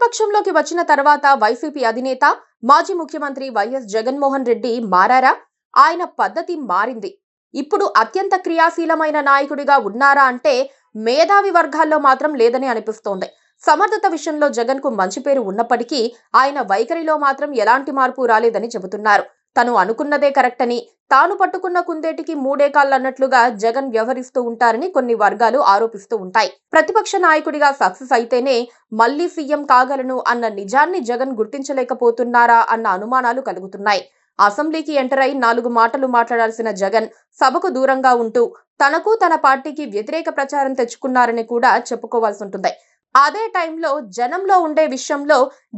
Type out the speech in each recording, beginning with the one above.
ప్రతిపక్షంలోకి వచ్చిన తర్వాత వైసీపీ అధినేత మాజీ ముఖ్యమంత్రి వైఎస్ జగన్మోహన్ రెడ్డి మారారా? ఆయన పద్ధతి మారింది. ఇప్పుడు అత్యంత క్రియాశీలమైన నాయకుడిగా ఉన్నారా అంటే మేధావి వర్గాల్లో మాత్రం లేదని అనిపిస్తోంది. సమర్థత విషయంలో జగన్ కు మంచి పేరు ఉన్నప్పటికీ ఆయన వైఖరిలో మాత్రం ఎలాంటి మార్పు రాలేదని చెబుతున్నారు. తను అనుకున్నదే కరెక్ట్ అని, తాను పట్టుకున్న కుందేటికి మూడే కాళ్ళన్నట్లుగా జగన్ వ్యవహరిస్తూ ఉంటారని కొన్ని వర్గాలు ఆరోపిస్తూ ఉంటాయి. ప్రతిపక్ష నాయకుడిగా సక్సెస్ అయితేనే మళ్లీ సీఎం కాగలను అన్న నిజాన్ని జగన్ గుర్తించలేకపోతున్నారా అన్న అనుమానాలు కలుగుతున్నాయి. అసెంబ్లీకి ఎంటర్ అయి 4 మాటలు మాట్లాడాల్సిన జగన్ సభకు దూరంగా ఉంటూ తనకు తన పార్టీకి వ్యతిరేక ప్రచారం తెచ్చుకున్నారని కూడా చెప్పుకోవాల్సి ఉంటుంది. అదే టైంలో జనంలో ఉండే విషయంలో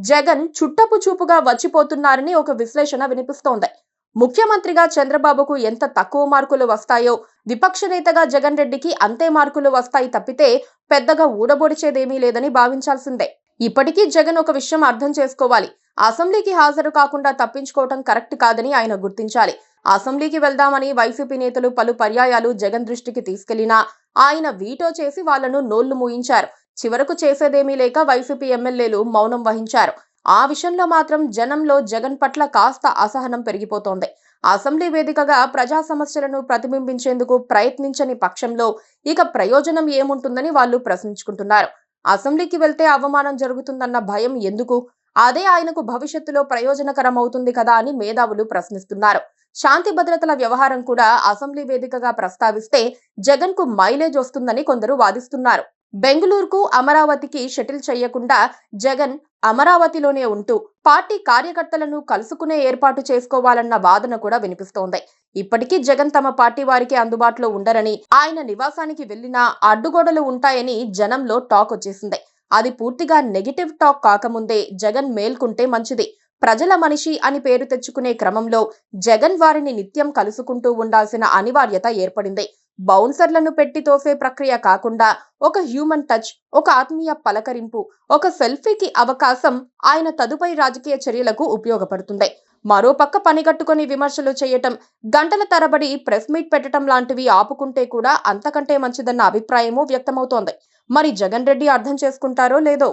జగన్ చుట్టపు చూపుగా వచ్చిపోతున్నారని ఒక విశ్లేషణ వినిపిస్తోంది. ముఖ్యమంత్రిగా చంద్రబాబుకు ఎంత తక్కువ మార్కులు వస్తాయో విపక్ష నేతగా జగన్ రెడ్డికి అంతే మార్కులు వస్తాయి తప్పితే పెద్దగా ఊడబొడిచేదేమీ లేదని భావించాల్సిందే. ఇప్పటికీ జగన్ ఒక విషయం అర్థం చేసుకోవాలి. అసెంబ్లీకి హాజరు కాకుండా తప్పించుకోవటం కరెక్ట్ కాదని ఆయన గుర్తించాలి. అసెంబ్లీకి వెళ్దామని వైసీపీ నేతలు పలు పర్యాయాలు జగన్ దృష్టికి తీసుకెళ్లినా ఆయన వీటో చేసి వాళ్లను నోళ్లు మూయించారు. చివరకు చేసేదేమీ లేక వైసీపీ ఎమ్మెల్యేలు మౌనం వహించారు. ఆ విషయంలో మాత్రం జనంలో జగన్ పట్ల కాస్త అసహనం పెరిగిపోతోంది. అసెంబ్లీ వేదికగా ప్రజా సమస్యలను ప్రతిబింబించేందుకు ప్రయత్నించని పక్షంలో ఇక ప్రయోజనం ఏముంటుందని వాళ్ళు ప్రశ్నించుకుంటున్నారు. అసెంబ్లీకి వెళ్తే అవమానం జరుగుతుందన్న భయం ఎందుకు? అదే ఆయనకు భవిష్యత్తులో ప్రయోజనకరం అవుతుంది కదా అని మేధావులు ప్రశ్నిస్తున్నారు. శాంతి భద్రతల వ్యవహారం కూడా అసెంబ్లీ వేదికగా ప్రస్తావిస్తే జగన్ కు మైలేజ్ వస్తుందని కొందరు వాదిస్తున్నారు. బెంగళూరుకు అమరావతికి షటిల్ చేయకుండా జగన్ అమరావతిలోనే ఉంటూ పార్టీ కార్యకర్తలను కలుసుకునే ఏర్పాటు చేసుకోవాలన్న వాదన కూడా వినిపిస్తోంది. ఇప్పటికీ జగన్ తమ పార్టీ వారికి అందుబాటులో ఉండరని, ఆయన నివాసానికి వెళ్లినా అడ్డుగోడలు ఉంటాయని జనంలో టాక్ వచ్చేసింది. అది పూర్తిగా నెగిటివ్ టాక్ కాకముందే జగన్ మేల్కుంటే మంచిది. ప్రజల మనిషి అని పేరు తెచ్చుకునే క్రమంలో జగన్ వారిని నిత్యం కలుసుకుంటూ ఉండాల్సిన అనివార్యత ఏర్పడింది. బౌన్సర్లను పెట్టి తోసే ప్రక్రియ కాకుండా ఒక హ్యూమన్ టచ్, ఒక ఆత్మీయ పలకరింపు, ఒక సెల్ఫీకి అవకాశం ఆయన తదుపరి రాజకీయ చర్యలకు ఉపయోగపడుతుంది. మరోపక్క పనిగట్టుకుని విమర్శలు చేయటం, గంటల తరబడి ప్రెస్ మీట్ పెట్టడం లాంటివి ఆపుకుంటే కూడా అంతకంటే మంచిదన్న అభిప్రాయమూ వ్యక్తమవుతోంది. మరి జగన్ రెడ్డి అర్థం చేసుకుంటారో లేదో?